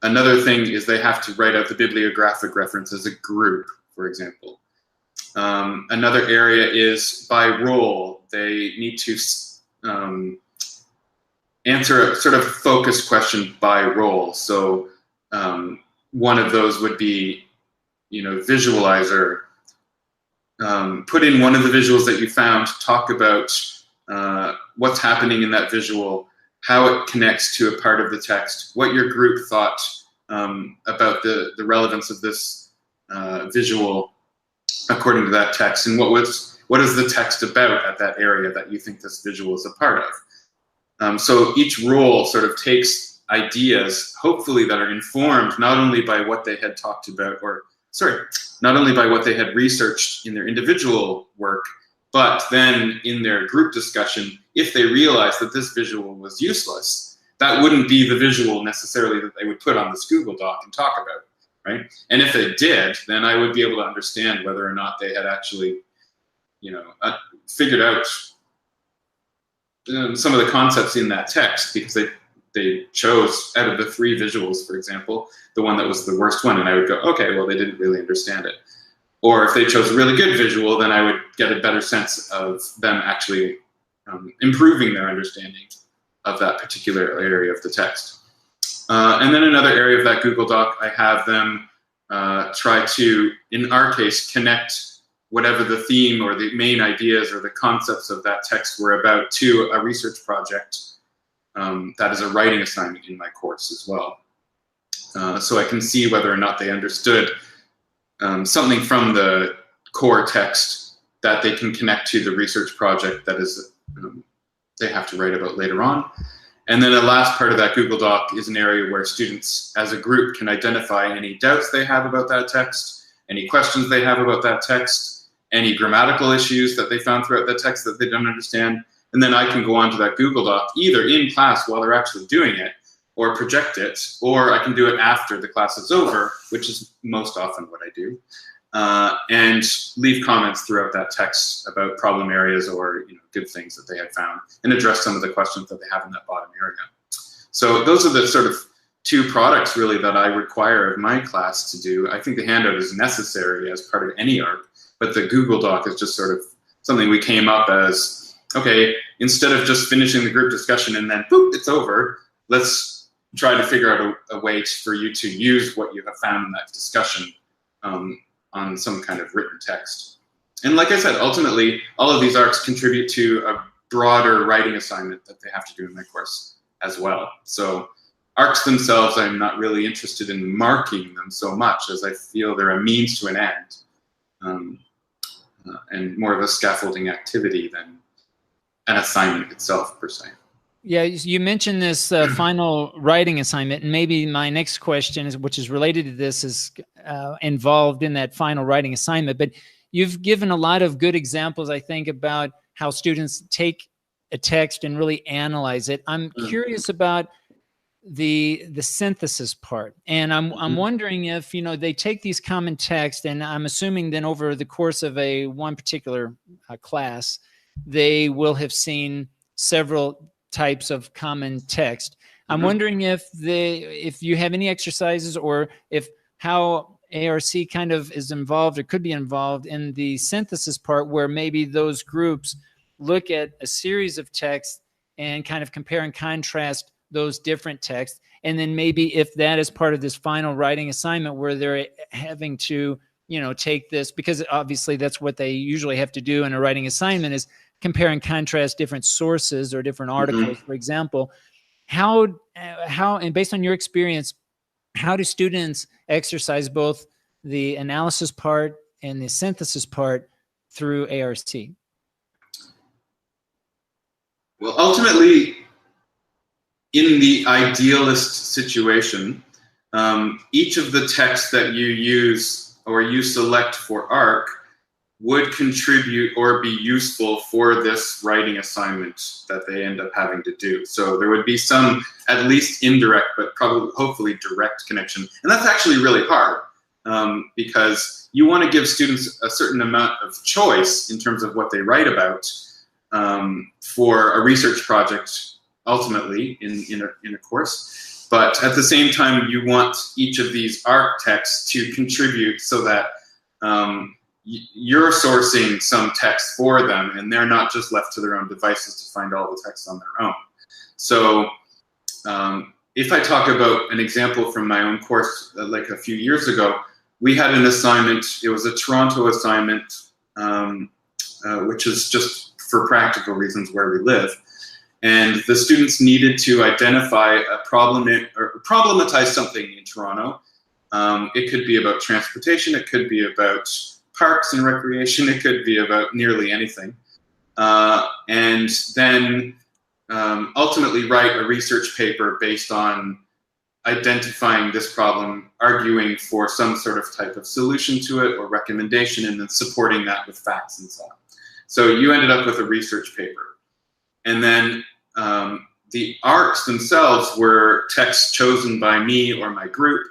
Another thing is they have to write out the bibliographic reference as a group, for example. Another area is by role. They need to answer a sort of focused question by role. So one of those would be, visualizer. Put in one of the visuals that you found, talk about what's happening in that visual, how it connects to a part of the text, what your group thought about the relevance of this visual according to that text, and what is the text about at that area that you think this visual is a part of. So each role sort of takes ideas, hopefully that are informed not only by what they had talked about, not only by what they had researched in their individual work, but then in their group discussion, if they realized that this visual was useless, that wouldn't be the visual necessarily that they would put on this Google Doc and talk about, right? And if they did, then I would be able to understand whether or not they had actually, figured out some of the concepts in that text, because they chose, out of the 3 visuals, for example, the one that was the worst one, and I would go, okay, well, they didn't really understand it. Or if they chose a really good visual, then I would get a better sense of them actually improving their understanding of that particular area of the text. And then another area of that Google Doc, I have them try to, in our case, connect whatever the theme or the main ideas or the concepts of that text were about to a research project that is a writing assignment in my course as well. So I can see whether or not they understood something from the core text that they can connect to the research project that is they have to write about later on. And then the last part of that Google Doc is an area where students as a group can identify any doubts they have about that text, any questions they have about that text, any grammatical issues that they found throughout that text that they don't understand. And then I can go on to that Google Doc either in class while they're actually doing it, or project it, or I can do it after the class is over, which is most often what I do, and leave comments throughout that text about problem areas or good things that they had found, and address some of the questions that they have in that bottom area. So those are the sort of 2 products really that I require of my class to do. I think the handout is necessary as part of any ARC, but the Google Doc is just sort of something we came up as, okay, instead of just finishing the group discussion and then boop, it's over, let's try to figure out a way for you to use what you have found in that discussion on some kind of written text. And like I said, ultimately, all of these ARCs contribute to a broader writing assignment that they have to do in my course as well. So ARCs themselves, I'm not really interested in marking them so much, as I feel they're a means to an end, and more of a scaffolding activity than an assignment itself per se. Yeah, you mentioned this final writing assignment, and maybe my next question, which is related to this, is involved in that final writing assignment. But you've given a lot of good examples, I think, about how students take a text and really analyze it. I'm curious about the synthesis part, and I'm wondering if they take these common texts, and I'm assuming then over the course of one particular class, they will have seen several types of common text. I'm wondering if you have any exercises, or if how ARC kind of is involved or could be involved in the synthesis part, where maybe those groups look at a series of texts and kind of compare and contrast those different texts. And then maybe if that is part of this final writing assignment where they're having to, take this, because obviously that's what they usually have to do in a writing assignment, is compare and contrast different sources or different articles, for example. How, and based on your experience, how do students exercise both the analysis part and the synthesis part through ARC? Well, ultimately, in the idealist situation, each of the texts that you use or you select for ARC would contribute or be useful for this writing assignment that they end up having to do. So there would be some, at least indirect, but probably hopefully direct connection. And that's actually really hard. because you want to give students a certain amount of choice in terms of what they write about for a research project, ultimately in a course. But at the same time, you want each of these ARC texts to contribute so that you're sourcing some text for them, and they're not just left to their own devices to find all the text on their own. So if I talk about an example from my own course, like a few years ago, we had an assignment. It was a Toronto assignment, which is just for practical reasons where we live. And the students needed to identify a problem or problematize something in Toronto. It could be about transportation. It could be about parks and recreation. It could be about nearly anything. And then ultimately write a research paper based on identifying this problem, arguing for some sort of type of solution to it or recommendation, and then supporting that with facts and so on. So you ended up with a research paper. And then the ARCs themselves were texts chosen by me or my group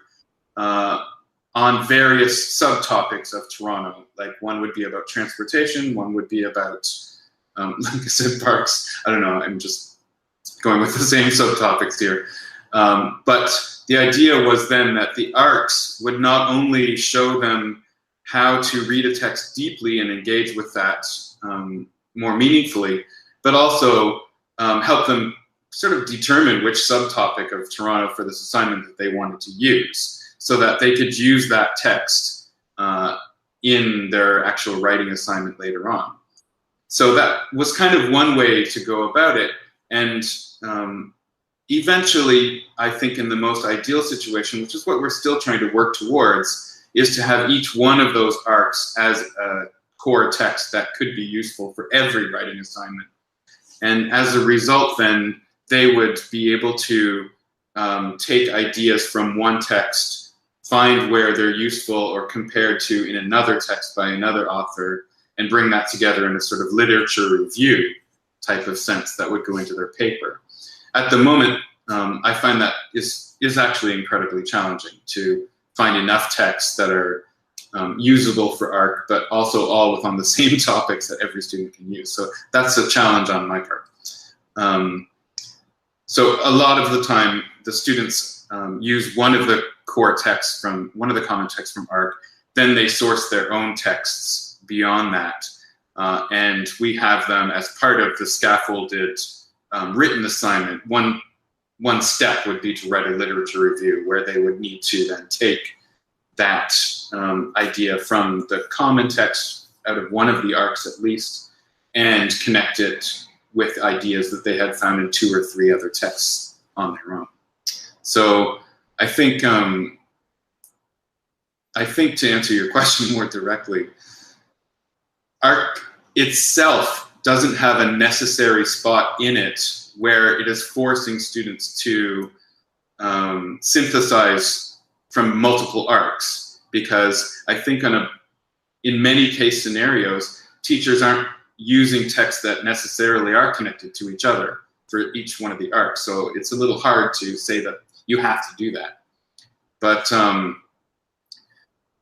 on various subtopics of Toronto. Like one would be about transportation, one would be about, like I said, parks. I don't know, I'm just going with the same subtopics here. But the idea was then that the ARCs would not only show them how to read a text deeply and engage with that more meaningfully, but also help them sort of determine which subtopic of Toronto for this assignment that they wanted to use, so that they could use that text in their actual writing assignment later on. So that was kind of one way to go about it. And eventually, I think in the most ideal situation, which is what we're still trying to work towards, is to have each one of those ARCs as a core text that could be useful for every writing assignment. And as a result, then, they would be able to take ideas from one text, find where they're useful or compared to in another text by another author, and bring that together in a sort of literature review type of sense that would go into their paper. At the moment, I find that is actually incredibly challenging to find enough texts that are usable for ARC, but also all within the same topics that every student can use. So that's a challenge on my part. So a lot of the time, the students use one of the core texts from one of the common texts from ARC, then they source their own texts beyond that. And we have them as part of the scaffolded written assignment. One step would be to write a literature review, where they would need to then take that idea from the common text out of one of the ARCs at least, and connect it with ideas that they had found in 2 or 3 other texts on their own. So I think to answer your question more directly, ARC itself doesn't have a necessary spot in it where it is forcing students to synthesize from multiple ARCs, because I think in many case scenarios, teachers aren't using texts that necessarily are connected to each other for each one of the ARCs. So it's a little hard to say that you have to do that. But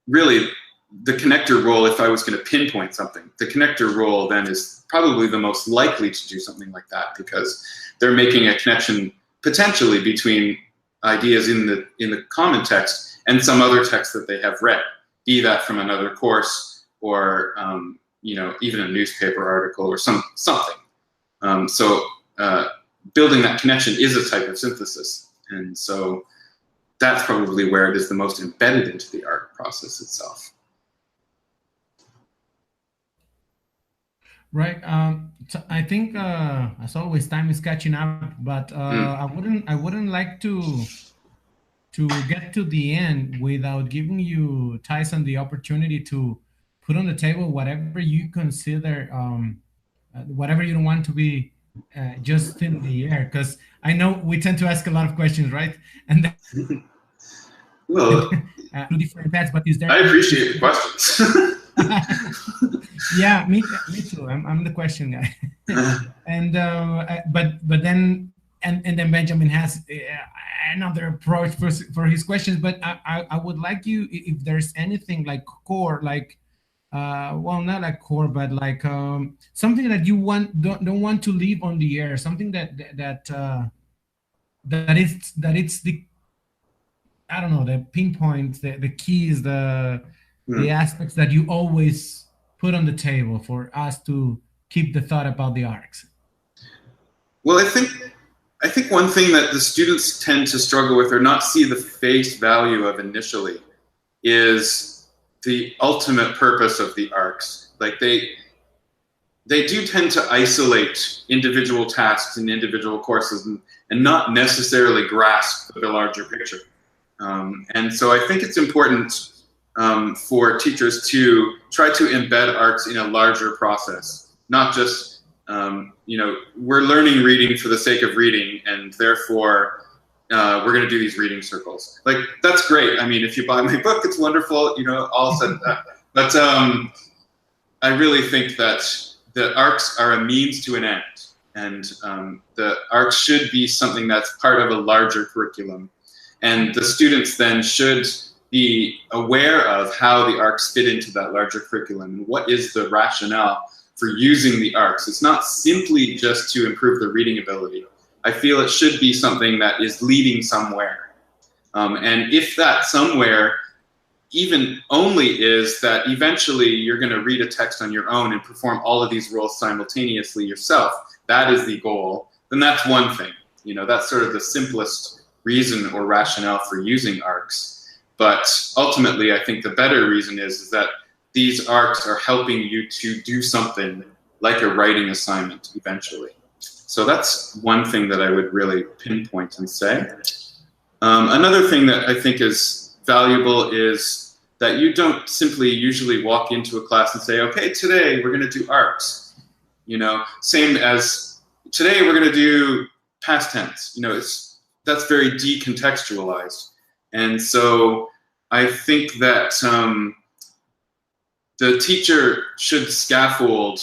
really, the connector role, if I was going to pinpoint something, the connector role then is probably the most likely to do something like that, because they're making a connection potentially between ideas in the common text and some other text that they have read, be that from another course or even a newspaper article or something. So building that connection is a type of synthesis, and so that's probably where it is the most embedded into the ARC process itself. Right. So I think, as always, time is catching up. But I wouldn't like to get to the end without giving you, Tyson, the opportunity to put on the table whatever you consider, whatever you don't want to be just in the air. Because I know we tend to ask a lot of questions, right? And then, well, two different paths. But is there? I appreciate the questions. Yeah, me too. I'm the question guy. And but then and then Benjamin has another approach for his questions. But I would like you, if there's anything like core, like well, not like core, but like something that you don't want to leave on the air, something that it's the, I don't know, the pinpoints, the keys, the aspects that you always put on the table for us to keep the thought about the arcs. Well, I think one thing that the students tend to struggle with or not see the face value of initially is the ultimate purpose of the arcs. Like they do tend to isolate individual tasks and individual courses and not necessarily grasp the larger picture. And so I think it's important for teachers to try to embed arcs in a larger process, not just, you know, we're learning reading for the sake of reading, and therefore we're going to do these reading circles. Like, that's great. I mean, if you buy my book, it's wonderful, you know, all said that. But I really think that the arcs are a means to an end, and the arcs should be something that's part of a larger curriculum. And the students then should be aware of how the arcs fit into that larger curriculum and what is the rationale for using the arcs. It's not simply just to improve the reading ability. I feel it should be something that is leading somewhere. And if that somewhere even only is that eventually you're going to read a text on your own and perform all of these roles simultaneously yourself, that is the goal, then that's one thing. You know, that's sort of the simplest reason or rationale for using arcs. But ultimately, I think the better reason is that these arcs are helping you to do something like a writing assignment eventually. So that's one thing that I would really pinpoint and say. Another thing that I think is valuable is that you don't simply usually walk into a class and say, okay, today we're going to do arcs. You know, same as today we're going to do past tense. You know, that's very decontextualized. And so I think that the teacher should scaffold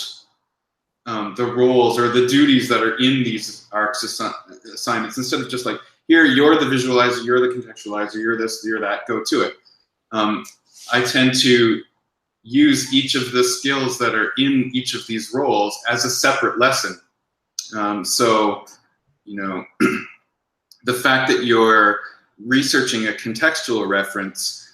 the roles or the duties that are in these arcs assignments, instead of just like, here, you're the visualizer, you're the contextualizer, you're this, you're that, go to it. I tend to use each of the skills that are in each of these roles as a separate lesson. So, you know, the fact that you're researching a contextual reference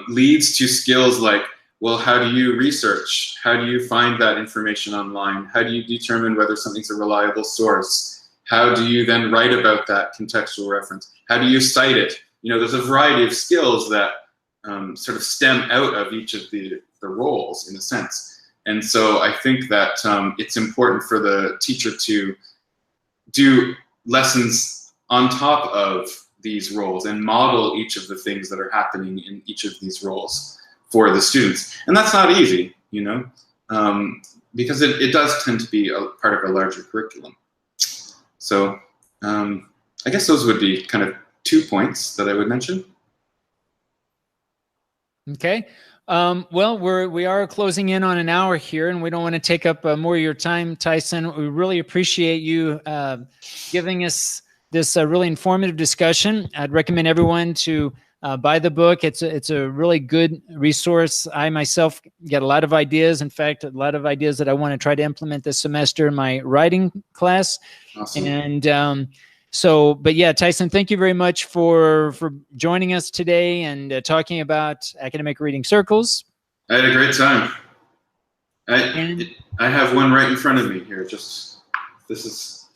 leads to skills like, well, how do you research? How do you find that information online? How do you determine whether something's a reliable source? How do you then write about that contextual reference? How do you cite it? You know, there's a variety of skills that sort of stem out of each of the roles, in a sense. And so I think that it's important for the teacher to do lessons on top of these roles and model each of the things that are happening in each of these roles for the students. And that's not easy, you know, because it does tend to be a part of a larger curriculum. So I guess those would be kind of 2 points that I would mention. Okay. Well, we are closing in on an hour here, and we don't want to take up more of your time, Tyson. We really appreciate you giving us this really informative discussion. I'd recommend everyone to buy the book. It's a really good resource. I myself get a lot of ideas. In fact, a lot of ideas that I want to try to implement this semester in my writing class. Awesome. And but yeah, Tyson, thank you very much for joining us today and talking about academic reading circles. I had a great time. I have one right in front of me here. This is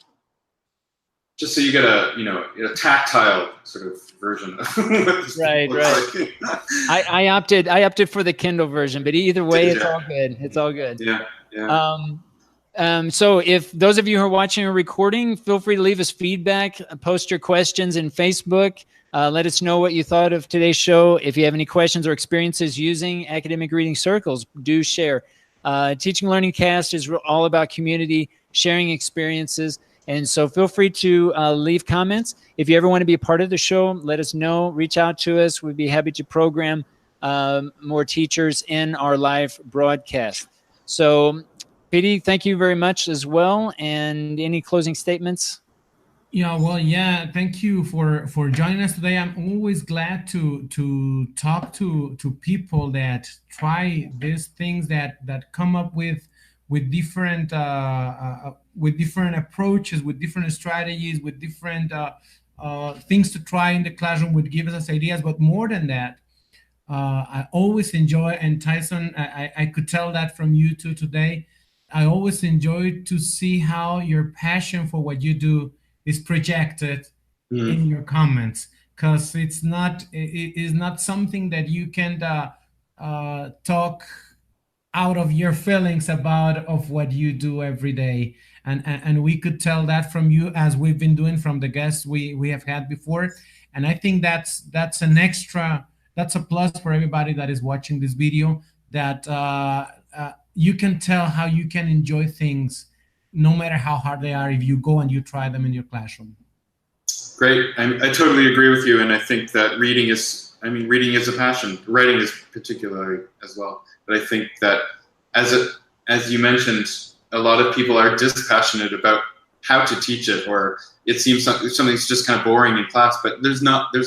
just so you get a tactile sort of version of what this right. like. I opted for the Kindle version, but either way, it's all good. It's all good. Yeah. So if those of you who are watching a recording, feel free to leave us feedback, post your questions in Facebook. Let us know what you thought of today's show. If you have any questions or experiences using academic reading circles, do share. Teaching Learning Cast is all about community, sharing experiences. And so feel free to leave comments. If you ever want to be a part of the show, let us know. Reach out to us. We'd be happy to program more teachers in our live broadcast. So, Piry, thank you very much as well. And any closing statements? Yeah, well, yeah. Thank you for joining us today. I'm always glad to talk to people that try these things, that come up with different approaches, with different strategies, with different things to try in the classroom, would give us ideas. But more than that, I always enjoy, and Tyson, I could tell that from you too today. I always enjoy to see how your passion for what you do is projected in your comments, because it is not something that you can talk out of your feelings about of what you do every day. And we could tell that from you, as we've been doing from the guests we have had before. And I think that's an extra, that's a plus for everybody that is watching this video, that you can tell how you can enjoy things no matter how hard they are if you go and you try them in your classroom. Great. I totally agree with you, and I think that reading is a passion. Writing is particularly as well. But I think that, as you mentioned, a lot of people are dispassionate about how to teach it, or it seems something's just kind of boring in class. But there's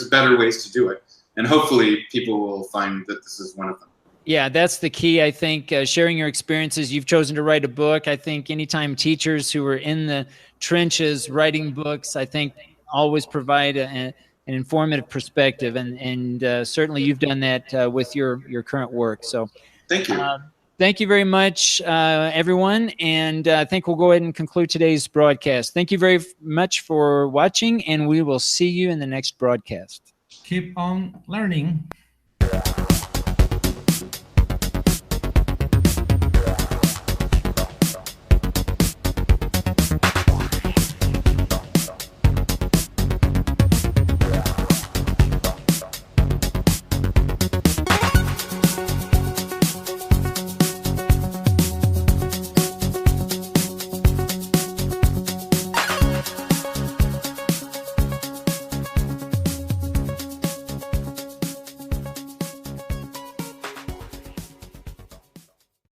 better ways to do it, and hopefully people will find that this is one of them. Yeah, that's the key. I think sharing your experiences. You've chosen to write a book. I think anytime teachers who are in the trenches writing books, I think always provide an informative perspective, and certainly you've done that with your current work. So thank you. Thank you very much, everyone. And I think we'll go ahead and conclude today's broadcast. Thank you very much for watching, and we will see you in the next broadcast. Keep on learning.